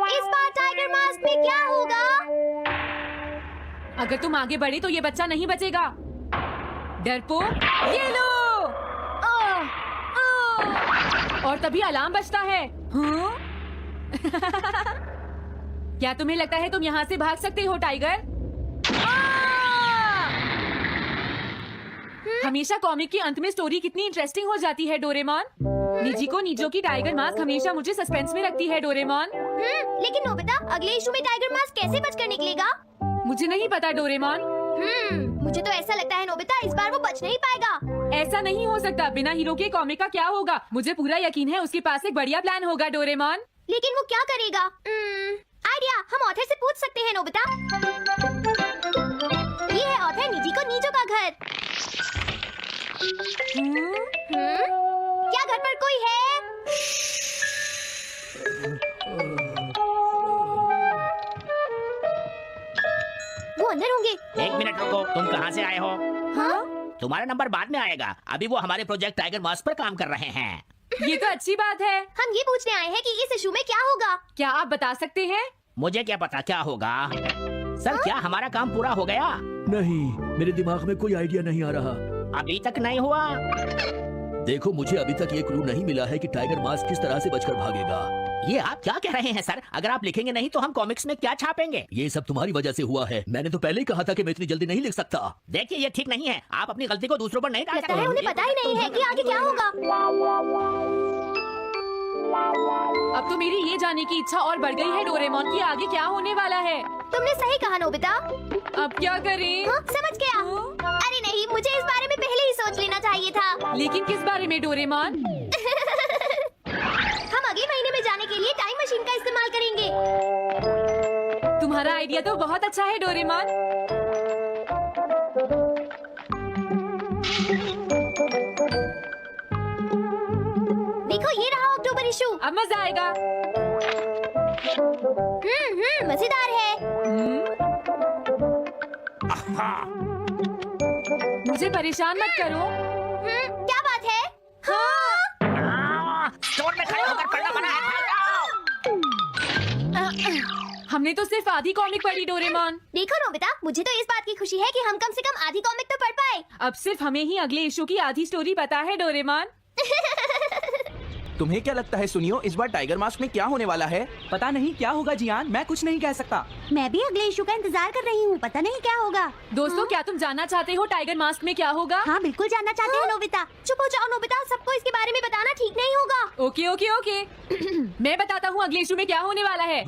इस बार tiger mask में क्या होगा? अगर तुम आगे बढ़े तो ये बच्चा नहीं बचेगा। डरपोक, ये लो। और तभी अलार्म बजता है। हाँ? क्या तुम्हें लगता है तुम यहाँ से भाग सकते हो टाइगर? हमेशा कॉमिक के अंत में स्टोरी कितनी इंटरेस्टिंग हो जाती है डोरेमोन। निजी को नीजो की टाइगर मास्क हमेशा मुझे सस्पेंस में रखती है डोरेमोन। लेकिन नोबिता, अगले इशू में टाइगर मास्क कैसे बचकर निकलेगा? मुझे नहीं पता डोरेमोन। मुझे तो ऐसा लगता है नोबिता, इस बार वो बच नहीं पाएगा। ऐसा नहीं हो सकता। बिना हीरो के कॉमिक का क्या होगा? मुझे पूरा यकीन है उसके पास एक बढ़िया प्लान होगा डोरेमोन। लेकिन वो क्या करेगा? आइडिया, हम ऑथर से पूछ सकते हैं नोबिता। ये है ऑथर निजी को नीजो का घर। क्या घर पर कोई है? वो अंदर होंगे। एक मिनट रुको, तुम कहाँ से आए हो? हाँ? तुम्हारा नंबर बाद में आएगा, अभी वो हमारे प्रोजेक्ट टाइगर मास्क पर काम कर रहे हैं। ये तो अच्छी बात है। हम ये पूछने आए हैं कि इस इशू में क्या होगा। क्या आप बता सकते हैं? मुझे क्या पता क्या होगा। सर, क्या हमारा काम पूरा हो गया? नहीं, मेरे दिमाग में कोई आइडिया नहीं आ रहा। अभी तक नहीं हुआ। देखो, मुझे अभी तक ये क्लू नहीं मिला है कि टाइगर मास्क किस तरह से बचकर भागेगा। ये आप क्या कह रहे हैं सर? अगर आप लिखेंगे नहीं तो हम कॉमिक्स में क्या छापेंगे? ये सब तुम्हारी वजह से हुआ है। मैंने तो पहले ही कहा था कि मैं इतनी जल्दी नहीं लिख सकता। देखिए, ये ठीक नहीं है। आप अपनी गलती को दूसरों पर नहीं डाल लगता है उन्हें पता ही नहीं है कि आगे क्या होगा। अब तो मेरी ये जानने की इच्छा और बढ़ गई है डोरेमोन कि आगे क्या होने वाला है। तुमने सही कहा नोबिता। अब क्या करें? हाँ, समझ गया। अरे नहीं, मुझे इस बारे में पहले ही सोच लेना चाहिए था। लेकिन किस बारे में डोरेमोन? हम अगले महीने में जाने के लिए टाइम मशीन का इस्तेमाल करेंगे। तुम्हारा आइडिया तो बहुत अच्छा है डोरेमोन। देखो, ये रहा अक्टूबर इशू। अब मजा आएगा। मजेदार है। मुझे परेशान मत करो। क्या बात है? हाँ। स्टोर में खड़े होकर पढ़ना मना है। हमने तो सिर्फ आधी कॉमिक पढ़ी डोरेमोन। देखो नोबिता, मुझे तो इस बात की खुशी है कि हम कम से कम आधी कॉमिक तो पढ़ पाए। अब सिर्फ हमें ही अगले इशू की आधी स्टोरी पता है डोरेमोन। तुम्हें क्या लगता है सुनियो, इस बार टाइगर मास्क में क्या होने वाला है? पता नहीं क्या होगा जियान, मैं कुछ नहीं कह सकता। मैं भी अगले इशू का इंतजार कर रही हूँ, पता नहीं क्या होगा। दोस्तों, क्या तुम जानना चाहते हो टाइगर मास्क में क्या होगा? हाँ, बिल्कुल जानना चाहते हैं नोबिता। चुप हो जाओ नोबिता, सबको इसके बारे में बताना ठीक नहीं होगा। Okay okay okay. मैं बताता हूँ अगले इशू में क्या होने वाला है।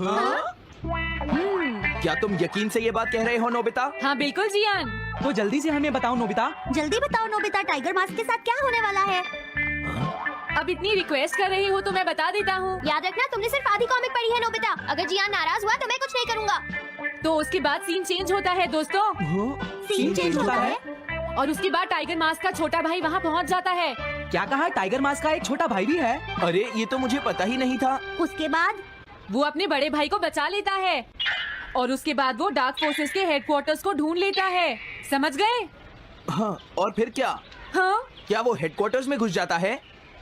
क्या तुम यकीन से ये बात कह रहे हो नोबिता? हाँ बिल्कुल जियान। तो जल्दी से हमें बताओ नोबिता। जल्दी बताओ नोबिता, टाइगर मास्क के साथ क्या होने वाला है? अब इतनी रिक्वेस्ट कर रही हो तो मैं बता देता हूँ। याद रखना, तुमने सिर्फ आधी कॉमिक पढ़ी है नोबिता। अगर जियान नाराज हुआ तो मैं कुछ नहीं करूँगा। तो उसके बाद सीन चेंज होता है दोस्तों। सीन चेंज होता है? और उसके बाद टाइगर मास्क का छोटा भाई वहाँ पहुँच जाता है। क्या कहा? टाइगर मास्क का एक छोटा भाई भी है? अरे, ये तो मुझे पता ही नहीं था। उसके बाद वो अपने बड़े भाई को बचा लेता है और उसके बाद वो डार्क फोर्सेस के हेडक्वार्टर्स को ढूंढ लेता है। समझ गए? हाँ, और फिर क्या? हाँ क्या वो हेडक्वार्टर्स में घुस जाता है?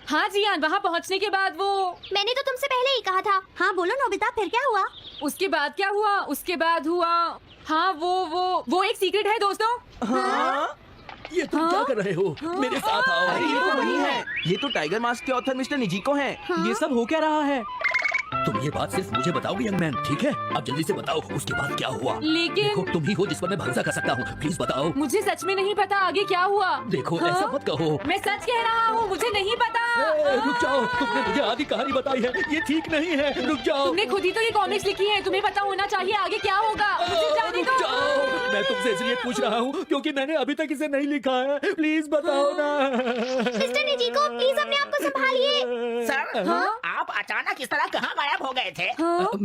हाँ जियान, वहाँ पहुँचने के बाद वो। मैंने तो तुमसे पहले ही कहा था। हाँ बोलो नोबिता, फिर क्या हुआ? उसके बाद क्या हुआ? उसके बाद हुआ, हाँ वो एक सीक्रेट है दोस्तों। हाँ? ये तुम क्या कर रहे हो? मेरे साथ आओ। अरे, ये तो वही है। ये तो टाइगर मास्क के ऑथर मिस्टर निजीको हैं। ये सब हो क्या रहा है? तुम ये बात सिर्फ मुझे बताओगे यंग मैन, ठीक है? अब जल्दी से बताओ उसके बाद क्या हुआ। लेकिन देखो, तुम ही हो जिस पर मैं भरोसा कर सकता हूँ। प्लीज बताओ। मुझे सच में नहीं पता आगे क्या हुआ। देखो, हाँ? ऐसा मत कहो। मैं सच कह रहा हूँ, मुझे नहीं पता। रुक जाओ, तुमने मुझे आधी कहानी बताई है, ये ठीक नहीं है। रुक जाओ। तुमने खुद ही तो ये कॉमिक्स लिखी है, तुम्हें पता होना चाहिए आगे क्या होगा। मुझे जाने रुक दो। जाओ, मैं तुमसे इसलिए पूछ रहा हूँ क्योंकि मैंने अभी तक इसे नहीं लिखा है। प्लीज बताओ ना। मिस्टर निजीको, प्लीज अपने आप को संभालिए। सर, आप अचानक इस तरह कहाँ गायब हो गए थे?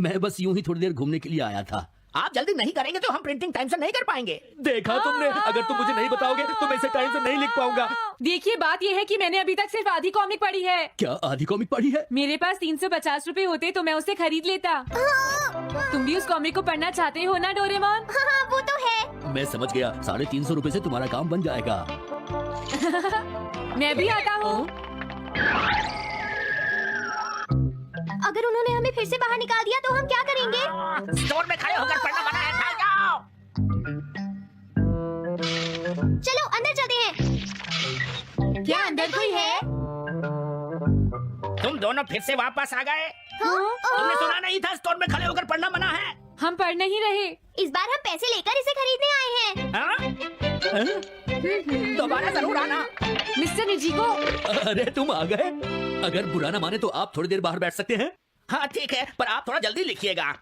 मैं बस यूं ही थोड़ी देर घूमने के लिए आया था। आप जल्दी नहीं करेंगे तो हम प्रिंटिंग टाइम से नहीं कर पाएंगे। देखा तुमने, अगर तुम मुझे नहीं बताओगे तो मैं इसे टाइम से नहीं लिख पाऊंगा। देखिए, बात ये है कि मैंने अभी तक सिर्फ आधी कॉमिक पढ़ी है। क्या आधी कॉमिक पढ़ी है? मेरे पास 350 रुपए होते तो मैं उसे खरीद लेता। तुम भी उस कॉमिक को पढ़ना चाहते हो ना डोरेमोन? हाँ, वो तो है। मैं समझ गया, 350 रुपए से तुम्हारा काम बन जाएगा। मैं भी आता हूँ। अगर उन्होंने हमें फिर से बाहर निकाल दिया तो हम क्या करेंगे? स्टोर में खड़े होकर पढ़ना मना है, भाग जाओ। चलो अंदर चलते हैं। क्या अंदर कोई है? तुम दोनों फिर से वापस आ गए। तुमने सुना नहीं था स्टोर में खड़े होकर पढ़ना मना है? हम पढ़ नहीं रहे। इस बार हम पैसे लेकर इसे खरीदने आए हैं। हाँ? दोबारा जरूर आना। मिस्टर निजीको, अरे तुम आ गए। अगर बुरा ना माने तो आप थोड़ी देर बाहर बैठ सकते हैं। हाँ ठीक है, पर आप थोड़ा जल्दी लिखिएगा।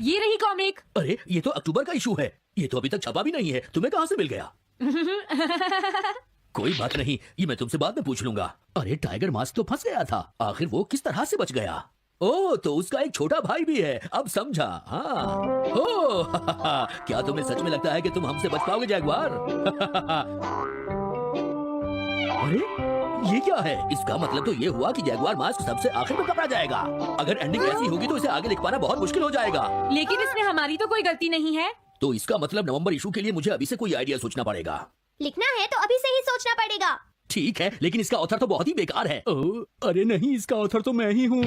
ये रही कॉमिक। अरे ये तो अक्टूबर का इशू है, ये तो अभी तक छपा भी नहीं है। तुम्हें कहाँ से मिल गया? कोई बात नहीं, ये मैं तुमसे बाद में पूछ लूंगा। अरे टाइगर मास्क तो फंस गया था, आखिर वो किस तरह से बच गया? ओह, तो उसका एक छोटा भाई भी है, अब समझा। हाँ। ओह, क्या तुम्हें सच में लगता है कि तुम हमसे बच पाओगे जैगवार? अरे ये क्या है? इसका मतलब तो ये हुआ कि जैगवार मास्क सबसे आखिर में पकड़ा जाएगा। अगर एंडिंग ऐसी होगी तो इसे आगे लिख पाना बहुत मुश्किल हो जाएगा। लेकिन इसमें हमारी तो कोई गलती नहीं है। तो इसका मतलब नवंबर इशू के लिए मुझे अभी से कोई आइडिया सोचना पड़ेगा। लिखना है तो अभी से ही सोचना पड़ेगा। ठीक है, लेकिन इसका ऑथर तो बहुत ही बेकार है। अरे नहीं, इसका ऑथर तो मैं ही हूँ।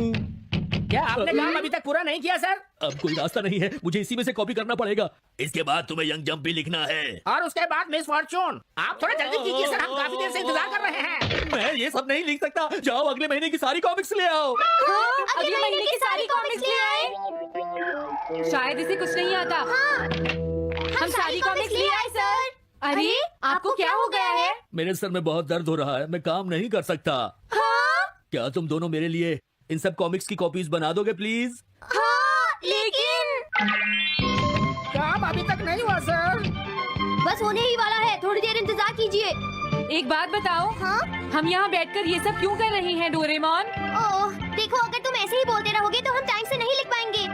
क्या आपने काम अभी तक पूरा नहीं किया सर? अब कोई रास्ता नहीं है, मुझे इसी में से कॉपी करना पड़ेगा। इसके बाद तुम्हें यंग जंप भी लिखना है। और उसके बाद मिस फॉर्चून। आप थोड़ा जल्दी कीजिए सर, हम काफी देर से इंतजार कर रहे हैं। मैं ये सब नहीं लिख सकता। जाओ अगले महीने की सारी कॉमिक्स ले आओ। अगले महीने की सारी कॉमिक्स ले आए। शायद इसे कुछ नहीं आता। हम सारी कॉमिक्स ले आए सर। अरे आपको क्या हो गया है? मेरे सर में बहुत दर्द हो रहा है, मैं काम नहीं कर सकता। क्या तुम दोनों मेरे लिए इन सब कॉमिक्स की कॉपीज बना दोगे प्लीज? लेकिन काम अभी तक नहीं हुआ सर। बस होने ही वाला है, थोड़ी देर इंतजार कीजिए। एक बात बताओ, हाँ? हम यहाँ बैठकर ये सब क्यों कर रहे हैं डोरेमोन? ओह, देखो अगर तुम ऐसे ही बोलते रहोगे तो हम टाइम से नहीं लिख पाएंगे।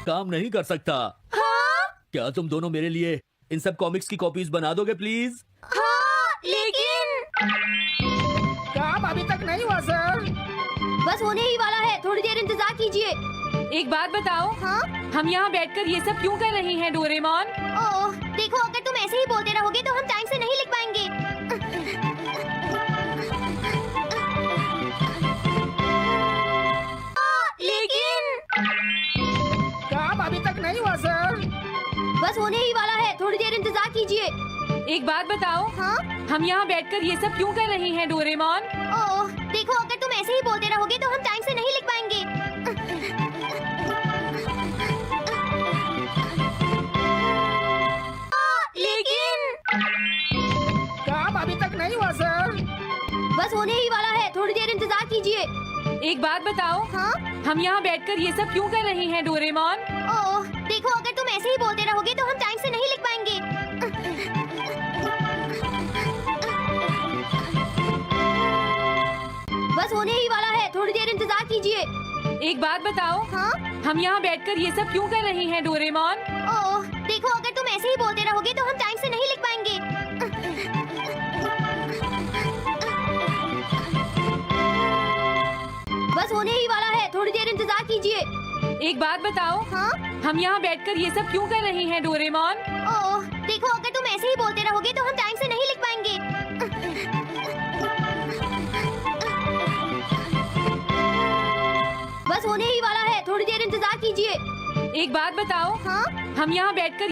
काम नहीं कर सकता। क्या तुम दोनों मेरे लिए इन सब कॉमिक्स की कॉपीज बना दोगे प्लीज? लेकिन काम अभी तक नहीं हुआ सर। बस होने ही वाला है, थोड़ी देर इंतजार कीजिए। एक बात बताओ, हाँ? हम यहाँ बैठकर ये सब क्यों कर रहे हैं डोरेमोन? ओह, देखो अगर तुम ऐसे ही बोलते रहोगे तो हम टाइम से नहीं लिख पाएंगे। लेकिन काम अभी तक नहीं हुआ सर। बस होने ही वाला है, थोड़ी देर इंतजार कीजिए। एक बात बताओ, हाँ? हम यहाँ बैठकर ये सब क्यों कर रहे हैं डोरेमोन? ओह, देखो अगर तुम ऐसे ही बोलते रहोगे तो हम टाइम से नहीं लिख पाएंगे। लेकिन काम अभी तक नहीं हुआ सर। बस होने ही वाला है, थोड़ी देर इंतजार कीजिए। एक बात बताओ, हाँ? हम यहाँ बैठकर ये सब क्यों कर रहे हैं डोरेमोन? ओह, देखो अगर तुम ऐसे ही बोलते रहोगे तो हम टाइम से नहीं लिख पाएंगे। बस होने ही वाला है, थोड़ी देर इंतजार कीजिए। एक बात बताओ, हाँ? हम यहाँ बैठकर ये सब क्यों कर रहे हैं डोरेमोन? ओह, देखो अगर तुम ऐसे ही बोलते रहोगे तो हम टाइम से नहीं लिख पाएंगे। बस होने ही वाला है, थोड़ी देर इंतजार कीजिए। एक बात बताओ, हाँ? हम यहाँ बैठकर ये सब क्यों कर रहे हैं डोरेमोन? ओह, देखो अगर तुम ऐसे ही बोलते रहोगे तो हम टाइम से नहीं लिख पाएंगे। बस होने ही वाला है, थोड़ी देर इंतजार कीजिए। एक बात बताओ, हाँ? हम यहाँ बैठकर